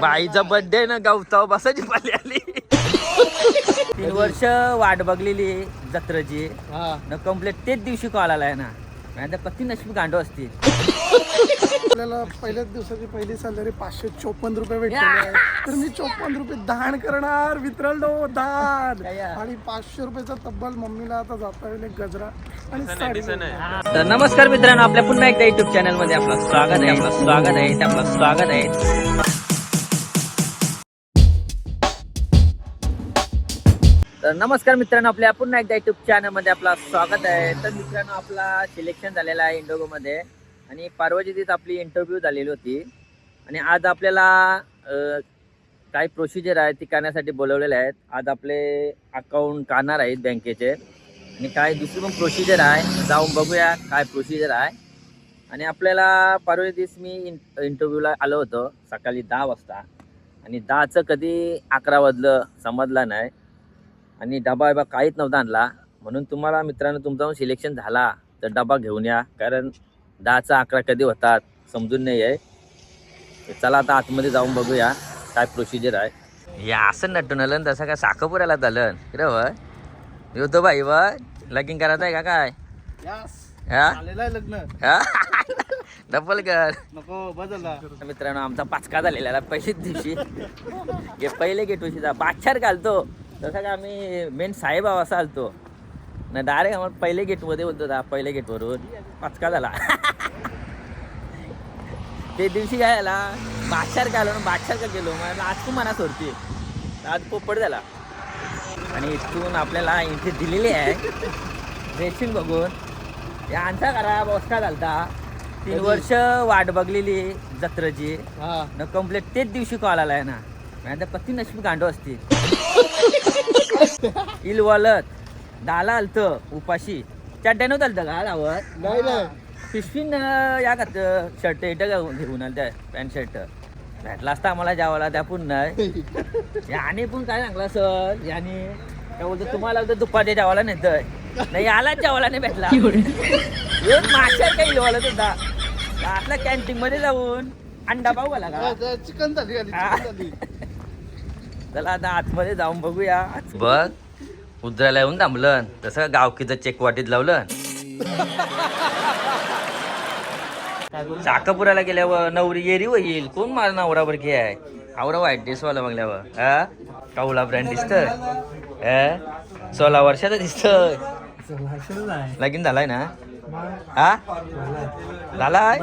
बाईचा बर्थडे ना गवताव बसायची पाली आली. 3 वर्ष वाट बघलेली जत्रेची न कंप्लीट तेच दिवशी कॉल आलाय ना. नाही कधी नशीब गांडो असतील. आपल्याला पहिल्याच दिवसाची पहिली सॅलरी 554 रुपये भेटली तर मी 54 रुपये दान करणार. वितरलो दान आणि 500 रुपयाचा तब्बल मम्मीला आता जाता येईल एक गजरा आणि साडी. तर नमस्कार मित्रांनो, आपल्या पुन्हा एकदा युट्यूब चॅनल मध्ये आपलं स्वागत आहे. तर नमस्कार मित्रांनो, आपल्या पुन्हा एकदा युट्यूब चॅनल मध्ये आपलं स्वागत आहे. तर मित्रांनो, आपला सिलेक्शन झालेला आहे इंडोगो मध्ये आणि परवाच्या दिवशी आपली इंटरव्ह्यू झालेली होती आणि आज आपल्याला काही प्रोसिजर आहे ती करण्यासाठी बोलवलेले आहेत. आज आपले अकाउंट काढणार आहेत बँकेचे आणि काय दुसरी पण प्रोसिजर आहे, जाऊन बघूया काय प्रोसिजर आहे. आणि आपल्याला परवाच्या दिवशी मी इंटरव्ह्यूला आलो होतो सकाळी 10 वाजता आणि 10चं कधी 11 वाजलं समजला नाही आणि डबा काहीच नव्हता आणला. म्हणून तुम्हाला मित्रांनो, तुमचा सिलेक्शन झाला तर डबा घेऊन या, कारण 10चा 11 कधी होतात समजून नाही आहे. चला आता आतमध्ये जाऊन बघूया काय प्रोसिजर आहे. या असं नटून आलं तसं काय साखरपुऱ्याला झालं रे व होतो बाई व लगीन करायचं आहे का काय? लग्न डबल कर नको बदलला. मित्रांनो, आमचा पाचका झालेला पहिल्याच दिवशी पहिले गेटवशीचा बादशार घालतो तसं का आम्ही मेन साहेबाव असा आलतो ना, डायरेक्ट आम्हाला पहिले गेटमध्ये बोलतो. पहिले गेटवरून पाचका झाला. ते दिवशी काय झाला, बादशार का आलो ना, बादशार का गेलो मला आज तू मना सोडते, आज पोपट झाला. आणि इथून आपल्याला एंट्री दिलेली आहे ड्रेसिंग बघून. या आमचा करा बसका झालता. 3 वर्ष वाट बघलेली जत्रेची न कंप्लीट तेच दिवशी कॉल आलाय ना. नाही कधी नशीब गांडो असतील. इल वलत डाला आलत उपाशी चड्ड्यानं चालतं का गावात पिशवीन या का शर्ट इट घेऊन आलं त्या पॅन्ट शर्ट भेटला असता आम्हाला जेवायला त्या पण नाही. याने पण काय सांगला सर, याने काय बोलतो तुम्हाला दुपारच्या जेवायला नेतोय नाही, आलाच जेवायला नाही भेटला. माशा काही जेवायला सुद्धा आपल्या कॅन्टीन मध्ये जाऊन अंडा पाव घाला का चिकन झाली. चला आता आतमध्ये जाऊन बघूया. बघ उतरायला येऊन थांबलं तसं गावकीचं चेक वाटीत लावलं. साखरपुराला गेल्यावर नवरी येरी होईल, कोण माझा नवरावर की आहे आवरा वाईट ड्रेसवाला बघल्यावर. हा कावला ब्रँड दिसतोय, 16 वर्षाचा दिसतोय. लगीन झालाय ना? हा झालाय.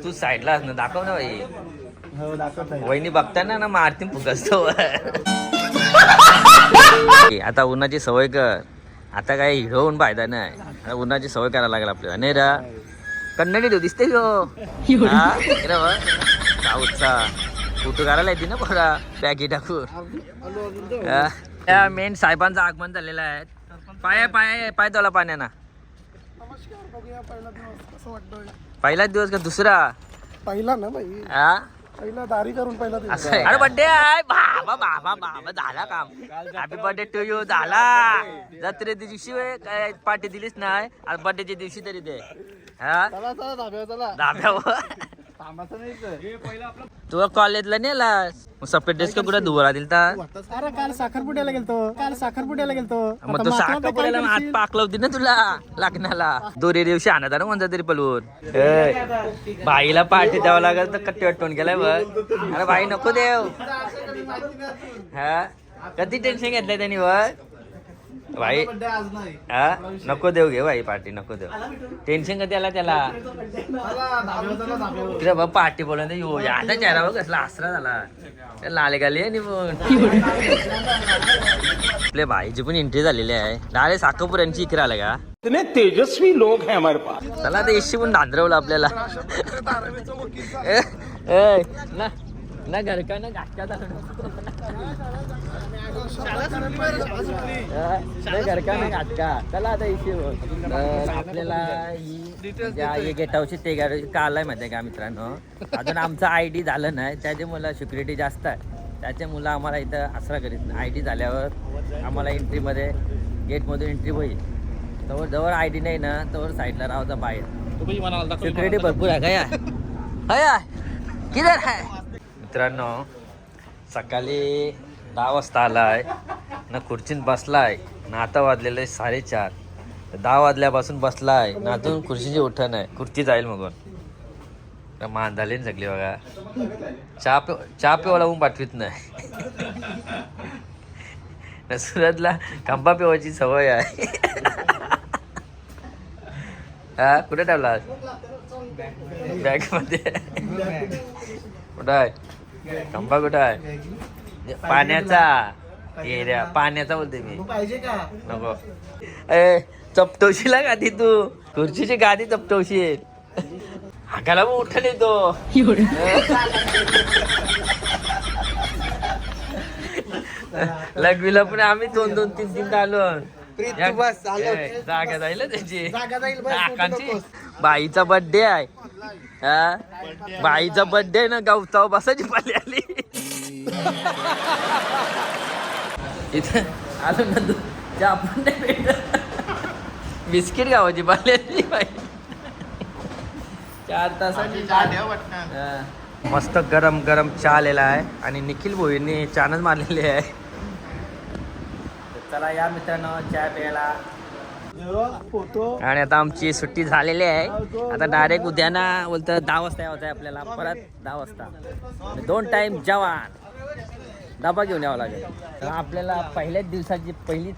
तू साईडला ना दाखव ना बाई. वहिनी बघताना ना मारती फुकसतो. आता उन्हाची सवय कर. आता काय हिरो होऊन फायदा नाही, आता उन्हाची सवय करायला लागेल आपल्याला. नाही रा कन्नडी देऊ दिसते साऊथचा फोटो काढायला येते ना बघा बॅगी टाकून. मेन साहेबांचं आगमन झालेलं आहे. पाय तोला पाण्याना. पहिलाच दिवस का दुसरा? पहिला ना बाई, पहिला दारी करून पहिला दिवस. अरे बर्थडे आहे बाबा बाबा बाबा, झाला काम. Happy birthday to you. झाला जत्रे दिवशी काय पार्टी दिलीच नाही, आज बर्थडेच्या दिवशी तरी दे. हा धाब्यावर तू कॉलेजला नेलास सफेद ड्रेस का कुठे धुवरा दिलता. अरे काल साखरपुड्याला गेलतो. मग तो साखरपुड्याला हात पाकलं होती ना तुला लग्नाला. दोरी दिवशी आणत ना म्हणता तरी पलवून. बाईला पार्टी द्यावं लागेल तर कट्टी वाटून गेलाय बघ. अरे बाई नको देव. हा कधी टेन्शन घेतलंय त्यांनी बघ बाई. हा नको देऊ घे बाई पार्टी, नको देऊ. टेन्शन कधी आला त्याला तिला बघ पार्टी बोलून येऊ. आता चेहरा बघ कसला आसरा झाला, लाले गाली आहे आपल्या भाईची पण एंट्री झालेली आहे. डायरेक्ट साखरपुऱ्यांची इकडे आलं का. इतने तेजस्वी लोग हैं हमारे पास. चला ते इशी पण धांदरवलं आपल्याला. ना घर का ना घाटका घर का ना घाटका. चला आता इशी आपल्याला ही गेट हाऊसची ते का आलाय माहिती आहे का मित्रांनो. अजून आमचं ID झालं नाही, त्याच्यामुळे सिक्युरिटी जास्त आहे. त्याच्यामुळं आम्हाला इथं आसरा करीत नाही. ID झाल्यावर आम्हाला एंट्रीमध्ये गेटमधून एंट्री होईल. तवर जवळ ID नाही ना तवर साईडला राहायचा बाहेर. सिक्युरिटी भरपूर आहे का या किधर आहे मित्रांनो? सकाळी 10 वाजता आलाय ना, खुर्चीत बसलाय ना, आता वाजलेलं आहे 4:30. 10 वाजल्यापासून बसलाय ना, अजून खुर्चीची उठण आहे. खुर्ची जाईल मग मान झाली ना सगळी बघा. चहा पिवायला ऊन पाठवित नाही ना, सुरतला खांबा पिवायची सवय आहे. हा कुठे ठेवला बॅग मध्ये? कुठं आहे खांबा? कुठं आहे पाण्याचा? एरिया पाण्याचा बोलते मी. नको ए, चपटवशील गादी तू, खुर्चीची गादी चपटवशील. हाकाला मग उठण येतो. लग्वीला पण आम्ही 2-3 आलो. जागा जाईल त्याची. बाईचा बर्थडे आहे. हा बाईचा बर्थडे ना, गावचा बसायची पाली आली इथं आलो ना, चहा पण नाही भेटत. बिस्किट गावाची पाली आली बाई. 4 तासाची मस्त गरम गरम चहा आलेला आहे आणि निखिल भोईंनी चानच मारलेली आहे. चला या मित्रांनो चहा प्यायला. आणि आता आमची सुट्टी झालेली आहे. आता डायरेक्ट उद्या ना बोलतं 10 वाजता यावं आहे आपल्याला. परत 10 वाजता 2 टाइम जेवण डबा घेऊन यावं लागेल. तर आपल्याला पहिल्याच दिवसाची पहिली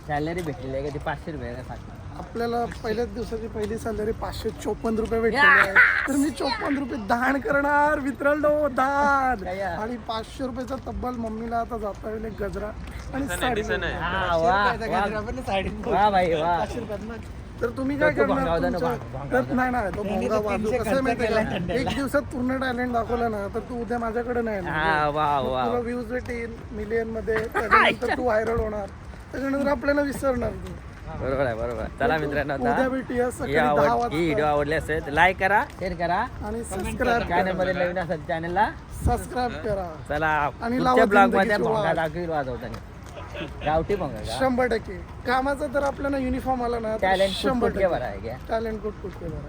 सॅलरी भेटलेली आहे का, ती 500 रुपये सांग. आपल्याला पहिल्याच दिवसाची पहिली सॅलरी 554 रुपये भेटलेली आहे. तर मी 54 रुपये दान करणार मित्रांनो, दान. आणि 500 रुपयाचा तब्बल मम्मीला आता जाता वेळेला गजरा आणि साडी. वा भाई वा. तर तुम्ही काय करणार? नाही तो भोंगा वाजू. कसं माहिती का, एक दिवसात पूर्ण टॅलेंट दाखवलं ना, तर तू उद्या माझ्याकडे नाही येणार. तुला व्ह्यूज येतील मिलियन मध्ये, त्याच्यानंतर तू व्हायरल होणार, त्याच्यानंतर आपल्याला विसरणार तू. बरोबर आहे, बरोबर. चला मित्रांनो, उद्या भेटूया सकाळी 10 ही वाजता. व्हिडिओ आवडली असेल तर लाईक करा, शेअर करा आणि सबस्क्राईब चॅनल मध्ये नवीन असेल चॅनलला सबस्क्राईब करा. चला आणि पुढच्या ब्लॉग मध्ये जिंदगीची भोंगा वाट. दाखवील वाजवताना. गावठी भोंगा का? 100% कामाचा तर आपल्याला युनिफॉर्म आला ना, टॅलेंट 100% बरं आहे. टॅलेंट कुठे बरं.